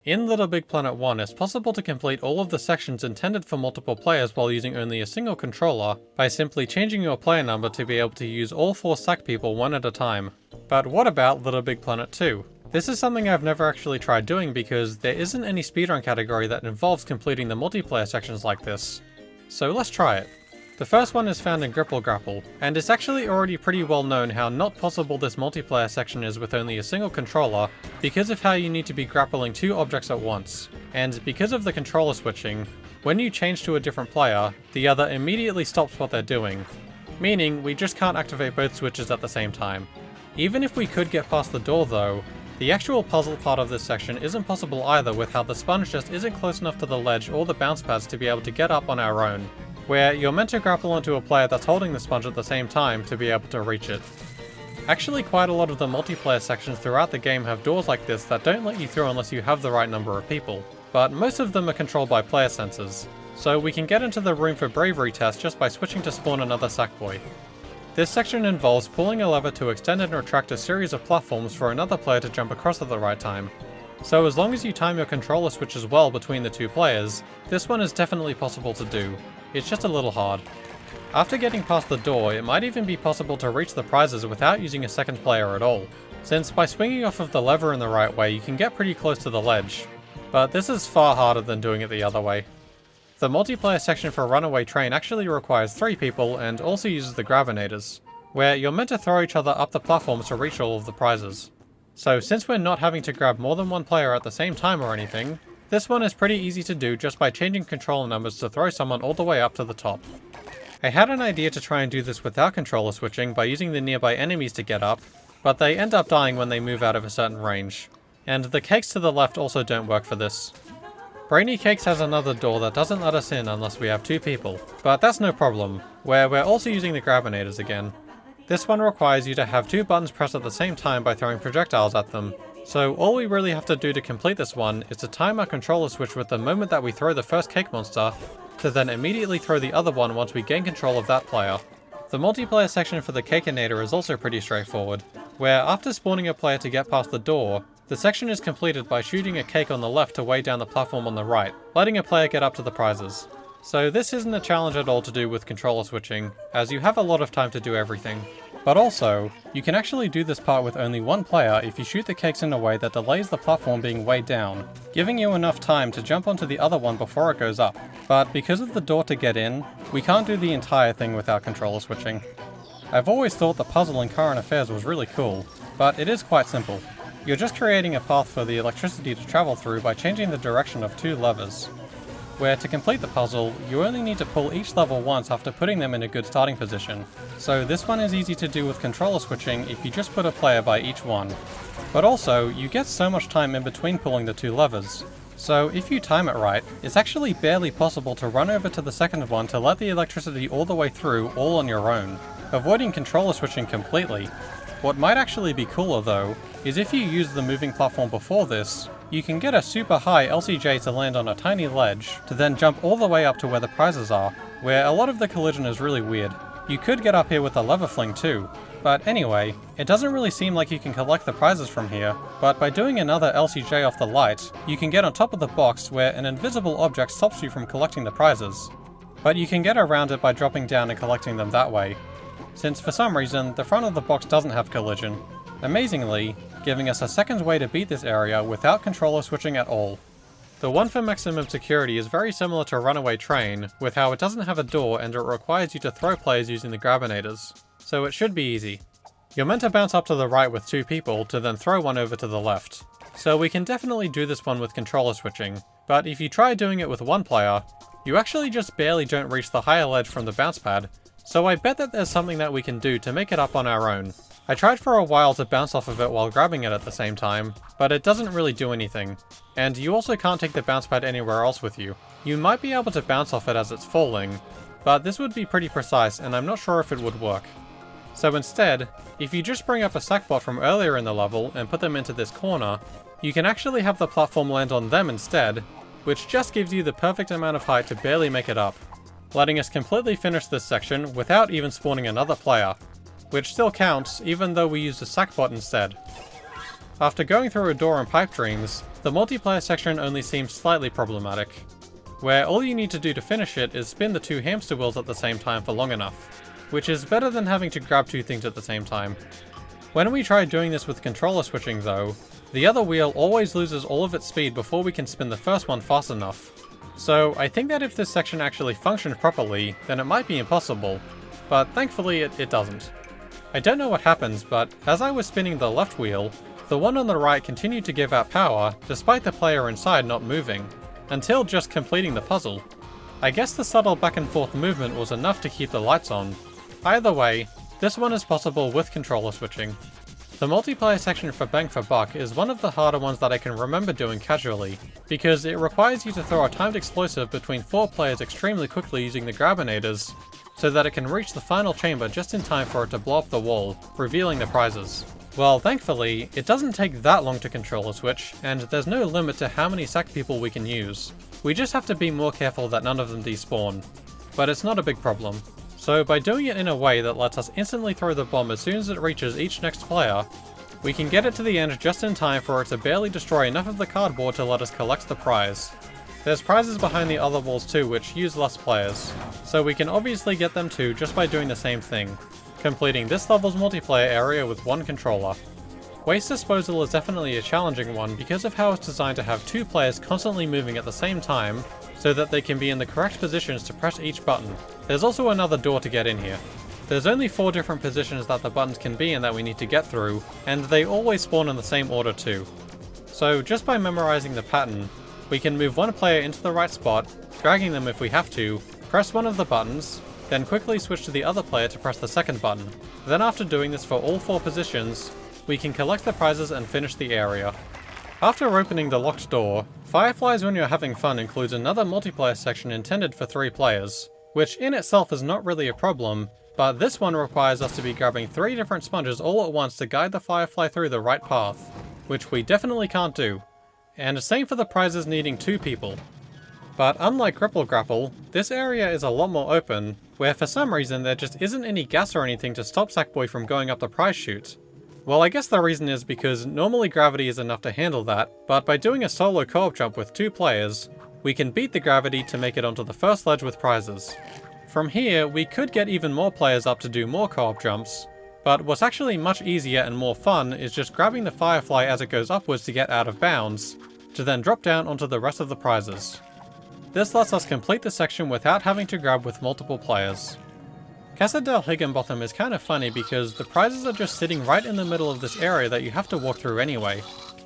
In LittleBigPlanet 1, it's possible to complete all of the sections intended for multiple players while using only a single controller by simply changing your player number to be able to use all 4 sack people one at a time. But what about LittleBigPlanet 2? This is something I've never actually tried doing because there isn't any speedrun category that involves completing the multiplayer sections like this. So let's try it. The first one is found in Grapple, and it's actually already pretty well known how not possible this multiplayer section is with only a single controller because of how you need to be grappling 2 objects at once. And because of the controller switching, when you change to a different player, the other immediately stops what they're doing, meaning we just can't activate both switches at the same time. Even if we could get past the door though, the actual puzzle part of this section isn't possible either with how the sponge just isn't close enough to the ledge or the bounce pads to be able to get up on our own, where you're meant to grapple onto a player that's holding the sponge at the same time to be able to reach it. Actually, quite a lot of the multiplayer sections throughout the game have doors like this that don't let you through unless you have the right number of people, but most of them are controlled by player sensors, so we can get into the room for bravery test just by switching to spawn another Sackboy. This section involves pulling a lever to extend and retract a series of platforms for another player to jump across at the right time. So as long as you time your controller switches well between the 2 players, this one is definitely possible to do. It's just a little hard. After getting past the door, it might even be possible to reach the prizes without using a second player at all, since by swinging off of the lever in the right way you can get pretty close to the ledge. But this is far harder than doing it the other way. The multiplayer section for Runaway Train actually requires 3 people and also uses the Gravinators, where you're meant to throw each other up the platforms to reach all of the prizes. So since we're not having to grab more than one player at the same time or anything, this one is pretty easy to do just by changing controller numbers to throw someone all the way up to the top. I had an idea to try and do this without controller switching by using the nearby enemies to get up, but they end up dying when they move out of a certain range. And the cakes to the left also don't work for this. Brainy Cakes has another door that doesn't let us in unless we have 2 people, but that's no problem, where we're also using the Gravinators again. This one requires you to have 2 buttons pressed at the same time by throwing projectiles at them, so all we really have to do to complete this one is to time our controller switch with the moment that we throw the first cake monster, to then immediately throw the other one once we gain control of that player. The multiplayer section for the Cakeinator is also pretty straightforward, where after spawning a player to get past the door, the section is completed by shooting a cake on the left to weigh down the platform on the right, letting a player get up to the prizes. So this isn't a challenge at all to do with controller switching, as you have a lot of time to do everything. But also, you can actually do this part with only 1 player if you shoot the cakes in a way that delays the platform being weighed down, giving you enough time to jump onto the other one before it goes up. But because of the door to get in, we can't do the entire thing without controller switching. I've always thought the puzzle in Current Affairs was really cool, but it is quite simple. You're just creating a path for the electricity to travel through by changing the direction of 2 levers, where to complete the puzzle, you only need to pull each lever once after putting them in a good starting position. So this one is easy to do with controller switching if you just put a player by each one. But also, you get so much time in between pulling the 2 levers. So if you time it right, it's actually barely possible to run over to the second one to let the electricity all the way through all on your own, avoiding controller switching completely. What might actually be cooler though, is if you use the moving platform before this, you can get a super high LCJ to land on a tiny ledge, to then jump all the way up to where the prizes are, where a lot of the collision is really weird. You could get up here with a lever fling too, but anyway, it doesn't really seem like you can collect the prizes from here, but by doing another LCJ off the light, you can get on top of the box where an invisible object stops you from collecting the prizes. But you can get around it by dropping down and collecting them that way, since for some reason the front of the box doesn't have collision, amazingly giving us a second way to beat this area without controller switching at all. The one for maximum security is very similar to Runaway Train, with how it doesn't have a door and it requires you to throw players using the Gravinators, so it should be easy. You're meant to bounce up to the right with 2 people to then throw one over to the left. So we can definitely do this one with controller switching, but if you try doing it with 1 player, you actually just barely don't reach the higher ledge from the bounce pad, so I bet that there's something that we can do to make it up on our own. I tried for a while to bounce off of it while grabbing it at the same time, but it doesn't really do anything. And you also can't take the bounce pad anywhere else with you. You might be able to bounce off it as it's falling, but this would be pretty precise and I'm not sure if it would work. So instead, if you just bring up a sackbot from earlier in the level and put them into this corner, you can actually have the platform land on them instead, which just gives you the perfect amount of height to barely make it up, letting us completely finish this section without even spawning another player, which still counts even though we used a sackbot instead. After going through a door and pipe dreams, the multiplayer section only seems slightly problematic, where all you need to do to finish it is spin the 2 hamster wheels at the same time for long enough, which is better than having to grab 2 things at the same time. When we try doing this with controller switching though, the other wheel always loses all of its speed before we can spin the first one fast enough. So I think that if this section actually functioned properly, then it might be impossible, but thankfully it doesn't. I don't know what happens, but as I was spinning the left wheel, the one on the right continued to give out power despite the player inside not moving, until just completing the puzzle. I guess the subtle back and forth movement was enough to keep the lights on. Either way, this one is possible with controller switching. The multiplayer section for Bang for Buck is one of the harder ones that I can remember doing casually, because it requires you to throw a timed explosive between 4 players extremely quickly using the Grabinators, so that it can reach the final chamber just in time for it to blow up the wall, revealing the prizes. Well, thankfully, it doesn't take that long to controller switch, and there's no limit to how many sack people we can use. We just have to be more careful that none of them despawn. But it's not a big problem. So by doing it in a way that lets us instantly throw the bomb as soon as it reaches each next player, we can get it to the end just in time for it to barely destroy enough of the cardboard to let us collect the prize. There's prizes behind the other walls too which use less players, so we can obviously get them too just by doing the same thing, completing this level's multiplayer area with 1 controller. Waste disposal is definitely a challenging one because of how it's designed to have 2 players constantly moving at the same time, so that they can be in the correct positions to press each button. There's also another door to get in here. There's only 4 different positions that the buttons can be in that we need to get through, and they always spawn in the same order too. So just by memorizing the pattern, we can move 1 player into the right spot, dragging them if we have to, press one of the buttons, then quickly switch to the other player to press the second button. Then after doing this for all 4 positions, we can collect the prizes and finish the area. After opening the locked door, Fireflies When You're Having Fun includes another multiplayer section intended for 3 players, which in itself is not really a problem, but this one requires us to be grabbing 3 different sponges all at once to guide the Firefly through the right path, which we definitely can't do. And same for the prizes needing 2 people. But unlike Gripple Grapple, this area is a lot more open, where for some reason there just isn't any gas or anything to stop Sackboy from going up the prize chute. Well, I guess the reason is because normally gravity is enough to handle that, but by doing a solo co-op jump with 2 players, we can beat the gravity to make it onto the first ledge with prizes. From here, we could get even more players up to do more co-op jumps, but what's actually much easier and more fun is just grabbing the Firefly as it goes upwards to get out of bounds, to then drop down onto the rest of the prizes. This lets us complete the section without having to grab with multiple players. Casa del Higginbotham is kind of funny because the prizes are just sitting right in the middle of this area that you have to walk through anyway,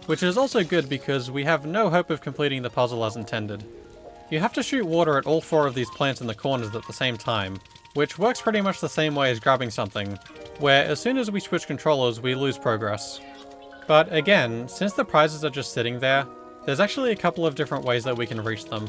which is also good because we have no hope of completing the puzzle as intended. You have to shoot water at all 4 of these plants in the corners at the same time, which works pretty much the same way as grabbing something, where as soon as we switch controllers we lose progress. But again, since the prizes are just sitting there, there's actually a couple of different ways that we can reach them.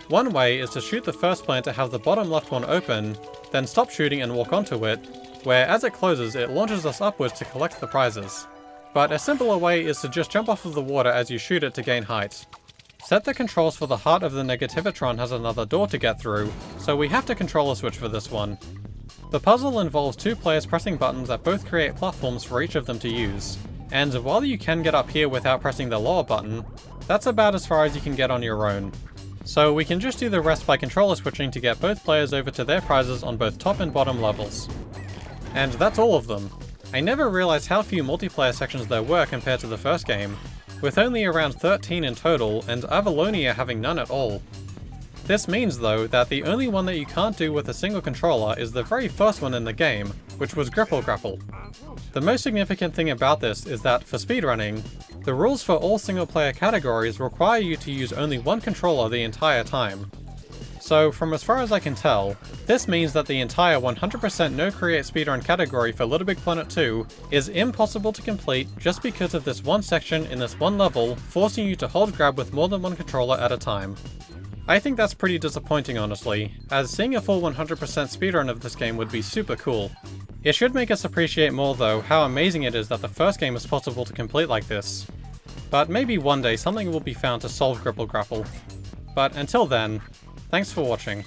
One way is to shoot the first plant to have the bottom left one open, then stop shooting and walk onto it, where as it closes it launches us upwards to collect the prizes. But a simpler way is to just jump off of the water as you shoot it to gain height. Set the controls for the heart of the Negativitron has another door to get through, so we have to controller switch for this one. The puzzle involves 2 players pressing buttons that both create platforms for each of them to use, and while you can get up here without pressing the lower button, that's about as far as you can get on your own. So we can just do the rest by controller switching to get both players over to their prizes on both top and bottom levels. And that's all of them. I never realized how few multiplayer sections there were compared to the first game, with only around 13 in total and Avalonia having none at all. This means though that the only one that you can't do with a single controller is the very first one in the game, which was Gripple Grapple. The most significant thing about this is that for speedrunning, the rules for all single player categories require you to use only 1 controller the entire time. So from as far as I can tell, this means that the entire 100% no create speedrun category for LittleBigPlanet 2 is impossible to complete just because of this one section in this one level forcing you to hold grab with more than 1 controller at a time. I think that's pretty disappointing honestly, as seeing a full 100% speedrun of this game would be super cool. It should make us appreciate more though how amazing it is that the first game is possible to complete like this. But maybe one day something will be found to solve Gripple Grapple. But until then, thanks for watching.